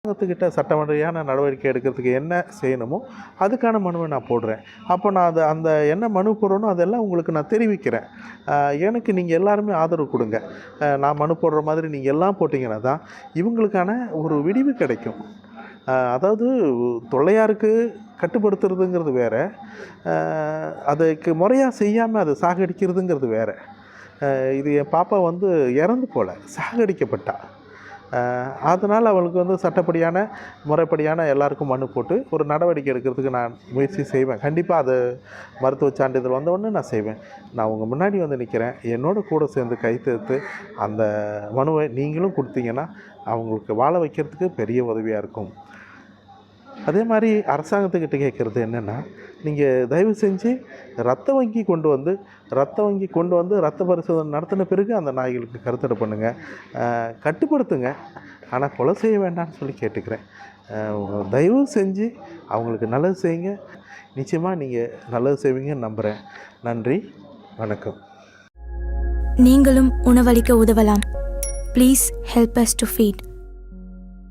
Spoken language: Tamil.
அரசாங்கத்துக்கிட்ட சட்டமன்றையான நடவடிக்கை எடுக்கிறதுக்கு என்ன செய்யணுமோ அதுக்கான மனுவை நான் போடுறேன். அப்போ நான் அந்த என்ன மனு போடணும் அதெல்லாம் உங்களுக்கு நான் தெரிவிக்கிறேன். எனக்கு நீங்கள் எல்லாருமே ஆதரவு கொடுங்க. நான் மனு போடுற மாதிரி நீங்கள் எல்லாம் போட்டிங்கன்னா தான் இவங்களுக்கான ஒரு விடிவு கிடைக்கும். அதாவது தொல்லையாருக்கு கட்டுப்படுத்துறதுங்கிறது வேறு, அதுக்கு முறையாக செய்யாமல் அதை சாகடிக்கிறதுங்கிறது வேறு. இது என் பாப்பா வந்து இறந்து போல, சாகடிக்கப்பட்டா. அதனால் அவளுக்கு சட்டப்படியான முறைப்படியான எல்லாருக்கும் மனு போட்டு ஒரு நடவடிக்கை எடுக்கிறதுக்கு நான் முயற்சி செய்வேன். கண்டிப்பாக அது மருத்துவ சான்றிதழ் வந்தவுடனே நான் செய்வேன். நான் உங்கள் முன்னாடி நிற்கிறேன். என்னோட கூட சேர்ந்து கைத்தெடுத்து அந்த மனுவை நீங்களும் கொடுத்தீங்கன்னா அவங்களுக்கு வாழ வைக்கிறதுக்கு பெரிய உதவியாக இருக்கும். அதே மாதிரி அரசாங்கத்துக்கிட்ட கேட்குறது என்னென்னா, நீங்கள் தயவு செஞ்சு ரத்த வங்கி கொண்டு வந்து ரத்த பரிசோதனை நடத்தின பிறகு அந்த நாய்களுக்கு கருத்தடை பண்ணுங்கள், கட்டுப்படுத்துங்க. ஆனால் கொலை செய்ய வேண்டாம்னு சொல்லி கேட்டுக்கிறேன். தயவு செஞ்சு அவங்களுக்கு நல்லது செய்யுங்க. நிச்சயமாக நீங்கள் நல்லது செய்வீங்கன்னு நம்புகிறேன். நன்றி, வணக்கம். நீங்களும் உணவளிக்க உதவலாம். Please help us to feet.